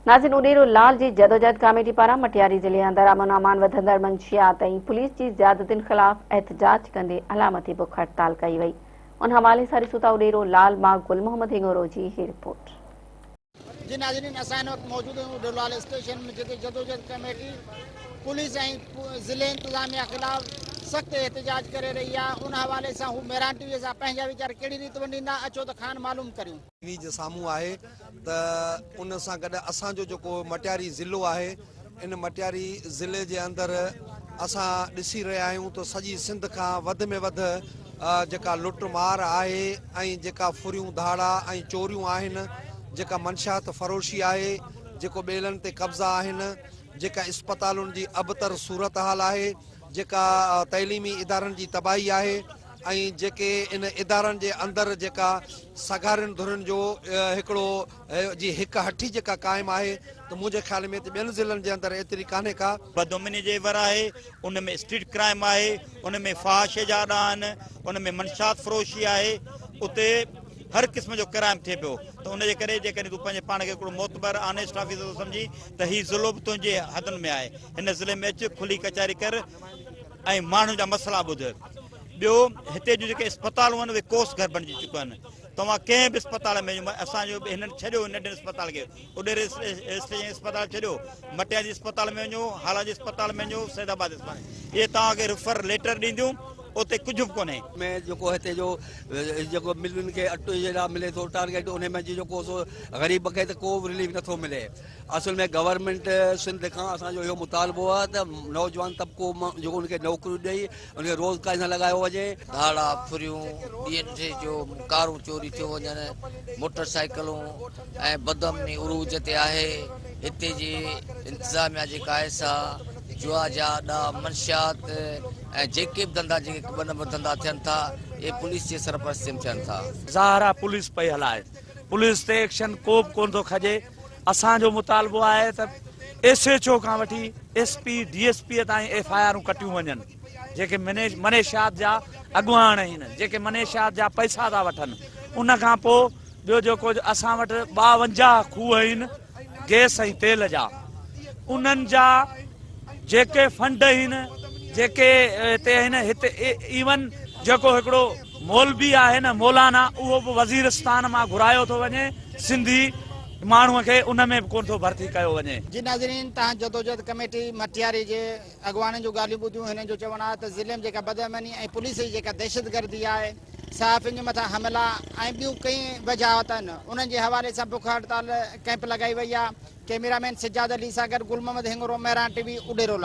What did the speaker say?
नाज़रीन उॾेरो लाल जी जदोजहद कमेटी पारां मटियारी ज़िले अंदर अमन अमान वधंदड़ मंशियात ऐं पुलिस जी ज़्यादतियुनि ख़िलाफ़ एहतजाज कंदे अलामती बुख हड़ताल कई वई। उन हवाले सां ॾिसूं था उॾेरो लाल मां गुल मोहम्मद हिंगोरो जी ही रिपोर्ट। जी नाज़रीन, असां हिन वक़्तु मौजूद आहियूं उॾेरो लाल स्टेशन में, जिते जदोजहद कमेटी पुलिस ऐं ज़िले इंतज़ामिया ख़िलाफ़ सख़्त एहतजाज करे रही आहे। उन हवाले सां हू मेरान टीवीअ सां पंहिंजा वीचार कहिड़ी रीति वंडींदा, अचो त खान मालूम करियूं। टीवी जे साम्हूं आहे त उन सां गॾु असांजो जेको मटियारी ज़िलो आहे, इन मटियारी ज़िले जे अंदरि असां ॾिसी रहिया आहियूं त सॼी सिंध खां वधि में वधि जेका लुट मार आहे ऐं जेका फुरियूं धाड़ा ऐं चोरियूं आहिनि, जेका मंशात फरोशी आहे, जेको ॿेलनि ते कब्ज़ा आहिनि, जेका इस्पतालुनि जी अबतर सूरत हाल आहे, जेका तइलीमी इदारनि जी तबाही आहे ऐं जेके इन इदारनि जे अंदरि जेका सगारियुनि धुरनि जो हिकिड़ो जी हिकु हठी जेका क़ाइमु आहे, त मुंहिंजे ख़्याल में त ॿियनि ज़िलनि जे अंदरि एतिरी कान्हे का। बदोमिनी जेवर आहे, उन में स्ट्रीट क्राइम आहे, उन में फहाशे जा अॾा आहिनि, उन में मंशात फरोशी आहे, उते हर क़िस्म जो क्राइम थिए पियो। त उनजे करे जेकॾहिं तूं पंहिंजे पाण खे हिकिड़ो मोतबर ऑनेस्ट ऑफिसर थो सम्झी त हीउ ज़ुल्म बि तुंहिंजे हथनि में आहे। हिन ज़िले में अचु, खुली कचहरी कर ऐं माण्हुनि जा मसइला ॿुध। ॿियो, हिते जूं जेके इस्पतालूं आहिनि उहे कोस घर बणिजी चुकिया आहिनि। तव्हां कंहिं बि इस्पताल में असांजो हिननि छॾियो नंढे इस्पताल खे, उॾेरे स्टेशन इस्पताल छॾियो, मटियारी इस्पताल में वञो, हाला जी इस्पताल में वञो, सैदाबाद इस्पताल, इहे तव्हांखे रिफर लेटर ॾींदियूं, उते कुझु बि कोन्हे। में जेको हिते जो जेको मिलुनि खे अटो जहिड़ा मिले थो टारगेट, उन में जेको सो ग़रीब खे त को बि रिलीफ नथो मिले। असल में गवर्नमेंट सिंध खां असांजो इहो मुतालबो आहे त नौजवान तबिको जेको उनखे नौकरियूं ॾेई उनखे रोज़गार सां लॻायो वञे। धाड़ा फुरियूं ॾींहं टे जो कारूं चोरी थियो वञनि, मोटरसाइकिलूं ऐं बदअमनी उरूज ते आहे। हिते जी इंतिज़ामिया जेका आहे सा जुआ जा अॾा, मंशियात ऐं जेके बि धंधा जेके ॿ नंबर धंधा थियनि था, इहे पुलिस जे सरपरस्ती में थियनि था। ज़ाहिरा पुलिस पई हलाए, पुलिस ते एक्शन को बि कोन थो खजे। असांजो मुतालबो आहे त SHO खां वठी SP DSP ताईं FIR कटियूं वञनि। जेके मनेशियात जा अॻुवान आहिनि, जेके मनेशियात जा पैसा था वठनि, उन खां पोइ ॿियो जेको असां वटि 52 खूह आहिनि गैस ऐं तेल जा, उन्हनि जा जेके फंड आहिनि, जेके हिते आहिनि, हिते इवन जेको हिकिड़ो मौलवी आहे न, मौलाना, उहो बि वज़ीरस्तान मां घुरायो थो वञे, सिंधी माण्हूअ खे उन में बि कोन थो भर्ती कयो वञे। जी नाज़रीन, तव्हां जदोजहद कमेटी मटियारी जे अॻुवाननि जूं ॻाल्हियूं ॿुधियूं। हिन जो चवणु आहे त ज़िले में जेका बदअमनी ऐं पुलिस जी जेका दहशतगर्दी आहे, सहाफ़ियुनि जे मथां हमला ऐं ॿियूं कई वजाहत आहिनि, उन्हनि जे हवाले सां बुख हड़ताल कैंप लॻाई वई आहे। कैमरामैन सिजाद अली सां गॾु गुल मोहम्मद हिंगोरो, मेरान टीवी, उॾेरो।